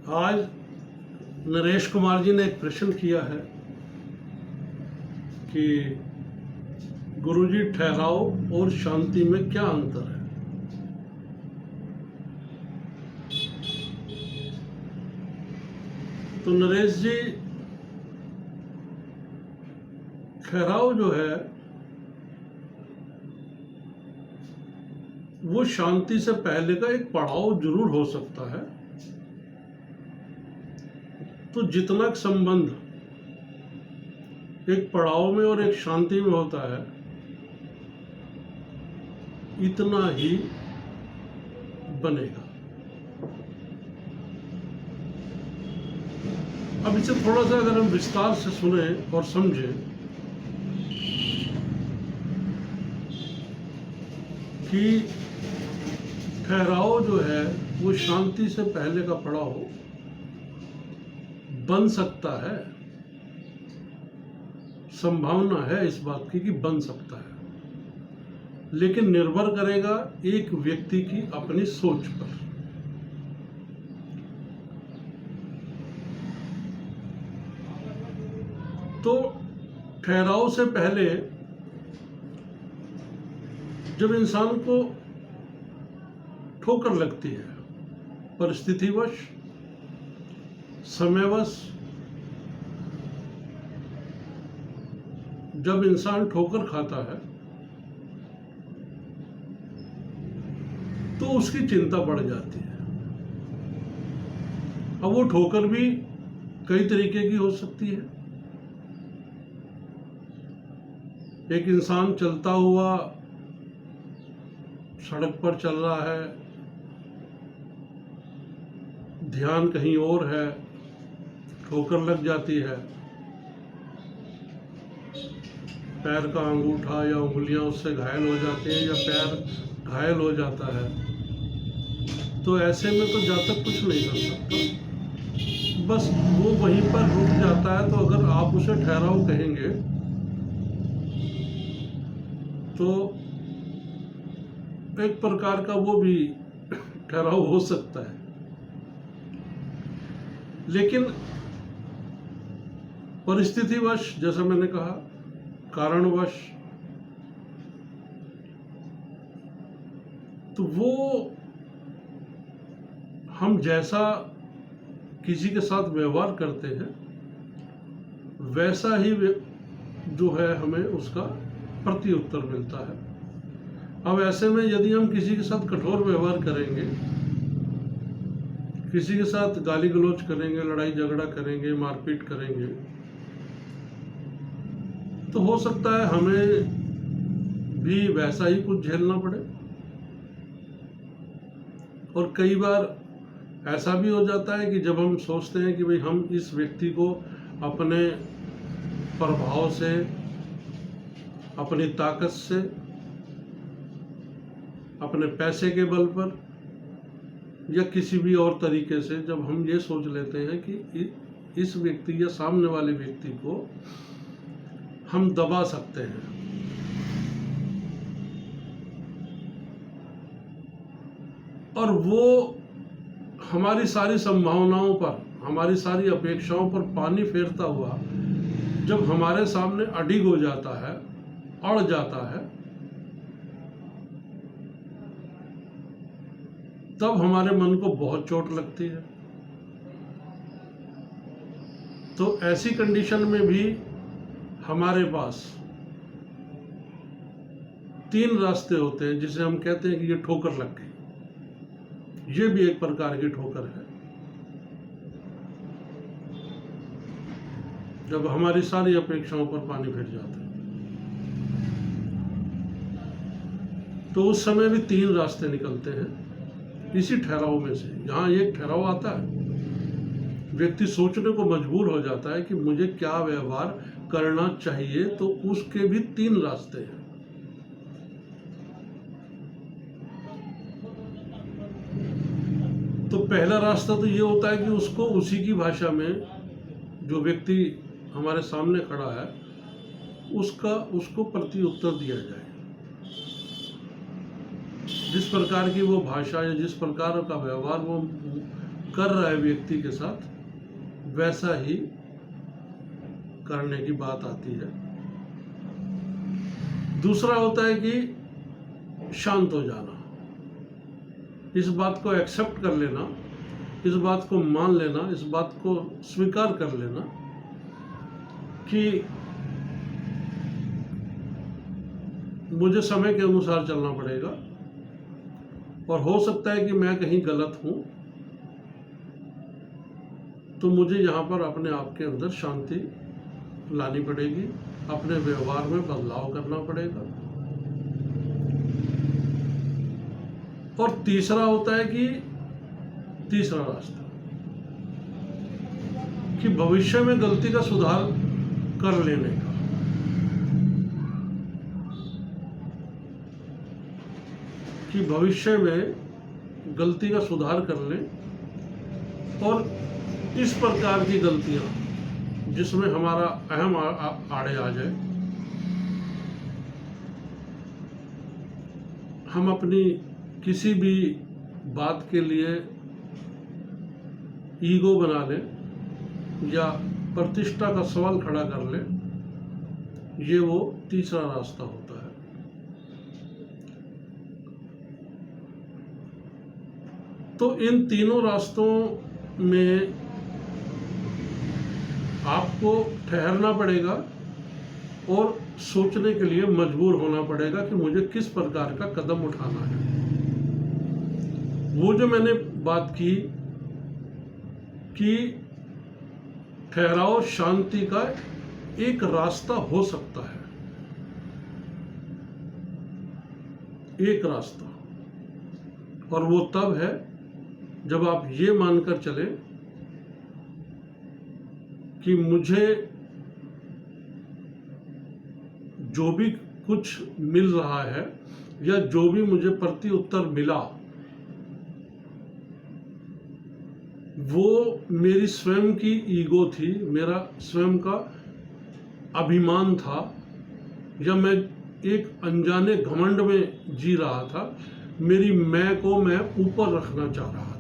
आज नरेश कुमार जी ने एक प्रश्न किया है कि गुरुजी ठहराव और शांति में क्या अंतर है। तो नरेश जी, ठहराव जो है वो शांति से पहले का एक पड़ाव जरूर हो सकता है। तो जितना संबंध एक पड़ाव में और एक शांति में होता है, इतना ही बनेगा। अब इसे थोड़ा सा अगर हम विस्तार से सुने और समझें कि ठहराव जो है वो शांति से पहले का पड़ाव बन सकता है, संभावना है इस बात की कि बन सकता है, लेकिन निर्भर करेगा एक व्यक्ति की अपनी सोच पर। तो ठहराव से पहले जब इंसान को ठोकर लगती है, परिस्थितिवश, समयवश, जब इंसान ठोकर खाता है तो उसकी चिंता बढ़ जाती है। अब वो ठोकर भी कई तरीके की हो सकती है। एक इंसान चलता हुआ सड़क पर चल रहा है, ध्यान कहीं और है, ठोकर लग जाती है, पैर का अंगूठा या उंगलियां उससे घायल हो जाती हैं या पैर घायल हो जाता है। तो ऐसे में तो जातक कुछ नहीं कर सकता, बस वो वहीं पर रुक जाता है। तो अगर आप उसे ठहराव कहेंगे तो एक प्रकार का वो भी ठहराव हो सकता है, लेकिन परिस्थितिवश, जैसा मैंने कहा, कारणवश, तो वो हम जैसा किसी के साथ व्यवहार करते हैं वैसा ही जो है हमें उसका प्रति उत्तर मिलता है। अब ऐसे में यदि हम किसी के साथ कठोर व्यवहार करेंगे, किसी के साथ गाली गलौज करेंगे, लड़ाई झगड़ा करेंगे, मारपीट करेंगे, तो हो सकता है हमें भी वैसा ही कुछ झेलना पड़े। और कई बार ऐसा भी हो जाता है कि जब हम सोचते हैं कि भाई हम इस व्यक्ति को अपने प्रभाव से, अपनी ताकत से, अपने पैसे के बल पर या किसी भी और तरीके से, जब हम ये सोच लेते हैं कि इस व्यक्ति या सामने वाले व्यक्ति को हम दबा सकते हैं, और वो हमारी सारी संभावनाओं पर, हमारी सारी अपेक्षाओं पर पानी फेरता हुआ जब हमारे सामने अडिग हो जाता है, अड़ जाता है, तब हमारे मन को बहुत चोट लगती है। तो ऐसी कंडीशन में भी हमारे पास 3 रास्ते होते हैं जिसे हम कहते हैं कि ये ठोकर लग गई। ये भी एक प्रकार की ठोकर है, जब हमारी सारी अपेक्षाओं पर पानी फिर जाता है। तो उस समय भी 3 रास्ते निकलते हैं इसी ठहराव में से। यहाँ एक ठहराव आता है, व्यक्ति सोचने को मजबूर हो जाता है कि मुझे क्या व्यवहार करना चाहिए, तो उसके भी 3 रास्ते हैं। तो पहला रास्ता तो ये होता है कि उसको उसी की भाषा में, जो व्यक्ति हमारे सामने खड़ा है, उसको प्रति उत्तर दिया जाए। जिस प्रकार की वो भाषा या जिस प्रकार का व्यवहार वो कर रहा है व्यक्ति के साथ, वैसा ही करने की बात आती है। दूसरा होता है कि शांत हो जाना, इस बात को एक्सेप्ट कर लेना, इस बात को मान लेना, इस बात को स्वीकार कर लेना कि मुझे समय के अनुसार चलना पड़ेगा और हो सकता है कि मैं कहीं गलत हूं, तो मुझे यहाँ पर अपने आप के अंदर शांति लानी पड़ेगी, अपने व्यवहार में बदलाव करना पड़ेगा। और तीसरा होता है कि तीसरा रास्ता कि भविष्य में गलती का सुधार कर लेने का। कि भविष्य में गलती का सुधार कर लें और इस प्रकार की गलतियां जिसमें हमारा अहम आड़े आ जाए, हम अपनी किसी भी बात के लिए ईगो बना लें या प्रतिष्ठा का सवाल खड़ा कर लें, ये वो तीसरा रास्ता होता है। तो इन तीनों रास्तों में आपको ठहरना पड़ेगा और सोचने के लिए मजबूर होना पड़ेगा कि मुझे किस प्रकार का कदम उठाना है। वो जो मैंने बात की कि ठहराव शांति का एक रास्ता हो सकता है, एक रास्ता, और वो तब है जब आप ये मानकर चले कि मुझे जो भी कुछ मिल रहा है या जो भी मुझे प्रति उत्तर मिला वो मेरी स्वयं की ईगो थी, मेरा स्वयं का अभिमान था, या मैं एक अनजाने घमंड में जी रहा था, मेरी मैं को मैं ऊपर रखना चाह रहा था।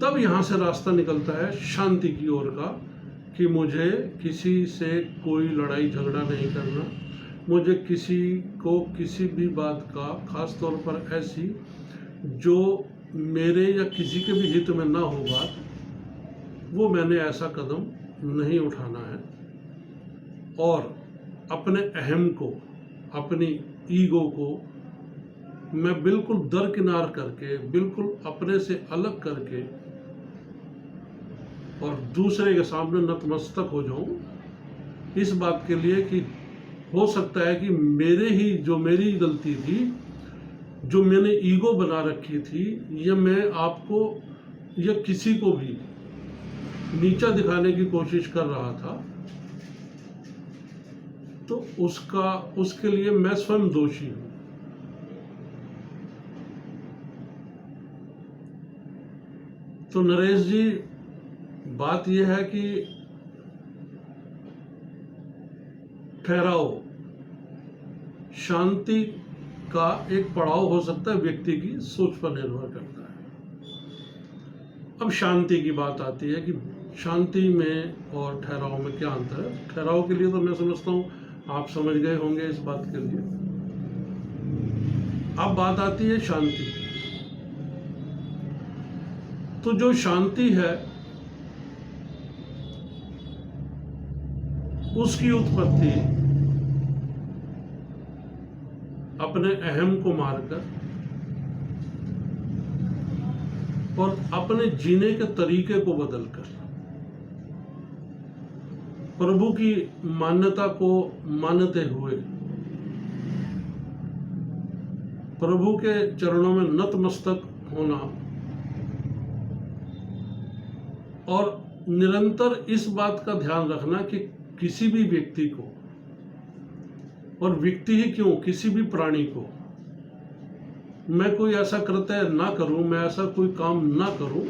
तब यहां से रास्ता निकलता है शांति की ओर का कि मुझे किसी से कोई लड़ाई झगड़ा नहीं करना, मुझे किसी को किसी भी बात का, खास तौर पर ऐसी जो मेरे या किसी के भी हित में ना हो बात, वो मैंने ऐसा कदम नहीं उठाना है। और अपने अहम को, अपनी ईगो को मैं बिल्कुल दरकिनार करके, बिल्कुल अपने से अलग करके और दूसरे के सामने नतमस्तक हो जाऊं, इस बात के लिए कि हो सकता है कि मेरी गलती थी, जो मैंने ईगो बना रखी थी, या मैं आपको या किसी को भी नीचा दिखाने की कोशिश कर रहा था, तो उसके लिए मैं स्वयं दोषी हूं। तो नरेश जी, बात यह है कि ठहराव शांति का एक पड़ाव हो सकता है, व्यक्ति की सोच पर निर्भर करता है। अब शांति की बात आती है कि शांति में और ठहराव में क्या अंतर है। ठहराव के लिए तो मैं समझता हूं आप समझ गए होंगे इस बात के लिए। अब बात आती है शांति। तो जो शांति है उसकी उत्पत्ति अपने अहम को मारकर और अपने जीने के तरीके को बदलकर, प्रभु की मान्यता को मानते हुए, प्रभु के चरणों में नतमस्तक होना और निरंतर इस बात का ध्यान रखना कि किसी भी व्यक्ति को, और व्यक्ति ही क्यों, किसी भी प्राणी को मैं कोई ऐसा कृत्य ना करूं, मैं ऐसा कोई काम ना करूं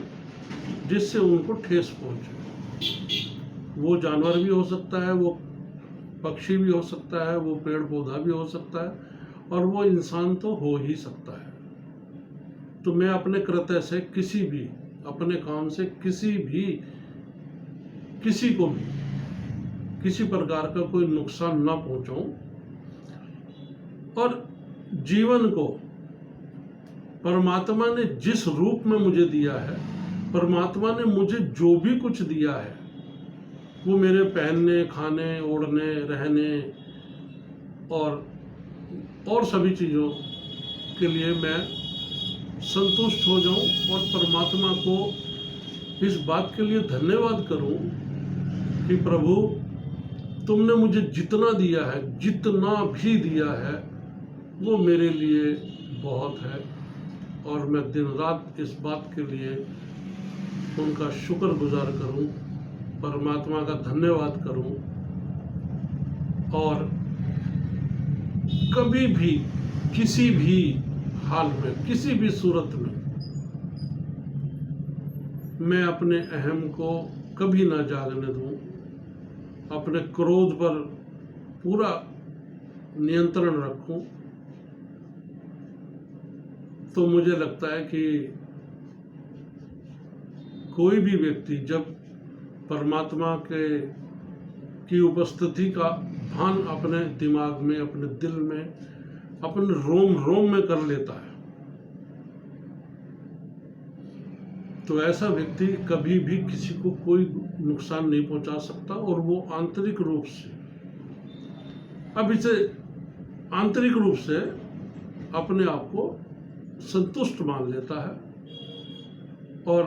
जिससे उनको ठेस पहुंचे। वो जानवर भी हो सकता है, वो पक्षी भी हो सकता है, वो पेड़ पौधा भी हो सकता है, और वो इंसान तो हो ही सकता है। तो मैं अपने कृत्य से किसी भी, अपने काम से किसी को भी किसी प्रकार का कोई नुकसान ना पहुंचाऊं, और जीवन को परमात्मा ने जिस रूप में मुझे दिया है, परमात्मा ने मुझे जो भी कुछ दिया है, वो मेरे पहनने, खाने, ओढ़ने, रहने और सभी चीज़ों के लिए मैं संतुष्ट हो जाऊं और परमात्मा को इस बात के लिए धन्यवाद करूं कि प्रभु तुमने मुझे जितना दिया है, जितना भी दिया है, वो मेरे लिए बहुत है। और मैं दिन रात इस बात के लिए उनका शुक्रगुजार करूं, परमात्मा का धन्यवाद करूं, और कभी भी किसी भी हाल में, किसी भी सूरत में मैं अपने अहम को कभी ना जागने दूं, अपने क्रोध पर पूरा नियंत्रण रखूं। तो मुझे लगता है कि कोई भी व्यक्ति जब परमात्मा की उपस्थिति का भान अपने दिमाग में, अपने दिल में, अपने रोम रोम में कर लेता है, तो ऐसा व्यक्ति कभी भी किसी को कोई नुकसान नहीं पहुंचा सकता। और वो आंतरिक रूप से, अब इसे आंतरिक रूप से अपने आप को संतुष्ट मान लेता है और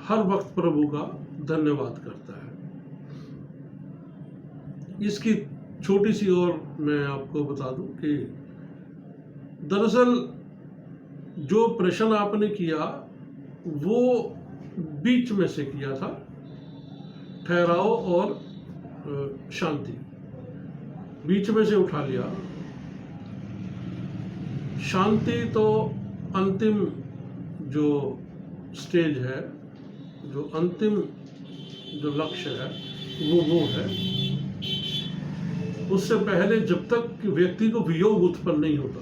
हर वक्त प्रभु का धन्यवाद करता है। इसकी छोटी सी और मैं आपको बता दूं कि दरअसल जो प्रश्न आपने किया वो बीच में से किया था, ठहराव और शांति, बीच में से उठा लिया। शांति तो अंतिम जो स्टेज है, जो अंतिम जो लक्ष्य है वो है। उससे पहले जब तक व्यक्ति को वियोग उत्पन्न नहीं होता,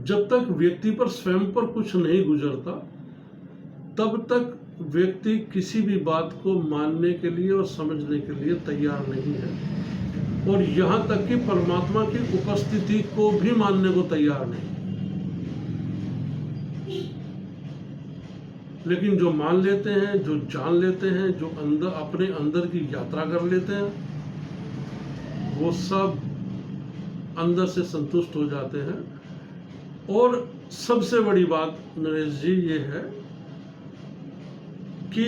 जब तक व्यक्ति पर स्वयं पर कुछ नहीं गुजरता, तब तक व्यक्ति किसी भी बात को मानने के लिए और समझने के लिए तैयार नहीं है, और यहाँ तक कि परमात्मा की उपस्थिति को भी मानने को तैयार नहीं। लेकिन जो मान लेते हैं, जो जान लेते हैं, जो अपने अंदर की यात्रा कर लेते हैं, वो सब अंदर से संतुष्ट हो जाते हैं। और सबसे बड़ी बात नरेश जी ये है कि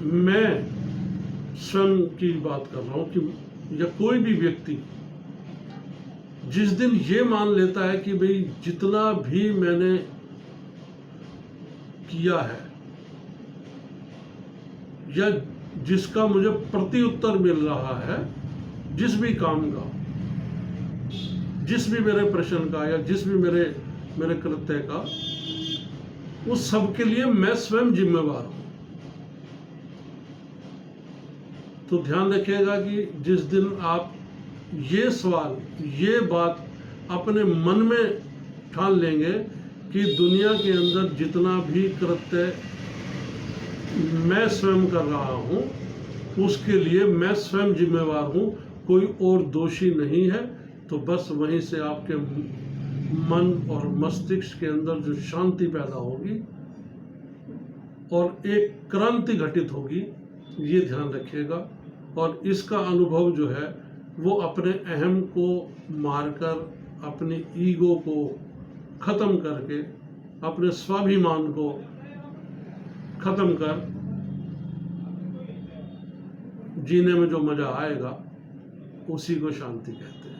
मैं स्वयं की बात कर रहा हूं कि या कोई भी व्यक्ति जिस दिन ये मान लेता है कि भाई जितना भी मैंने किया है या जिसका मुझे प्रत्युत्तर मिल रहा है, जिस भी काम का, जिस भी मेरे प्रश्न का या जिस भी मेरे कृत्य का, उस सब के लिए मैं स्वयं जिम्मेवार हूं। तो ध्यान रखिएगा कि जिस दिन आप ये सवाल, ये बात अपने मन में ठान लेंगे कि दुनिया के अंदर जितना भी कृत्य मैं स्वयं कर रहा हूं, उसके लिए मैं स्वयं जिम्मेवार हूं, कोई और दोषी नहीं है, तो बस वहीं से आपके मन और मस्तिष्क के अंदर जो शांति पैदा होगी और एक क्रांति घटित होगी, ये ध्यान रखिएगा। और इसका अनुभव जो है वो अपने अहम को मारकर, अपनी ईगो को खत्म करके, अपने स्वाभिमान को खत्म कर जीने में जो मजा आएगा, उसी को शांति कहते हैं।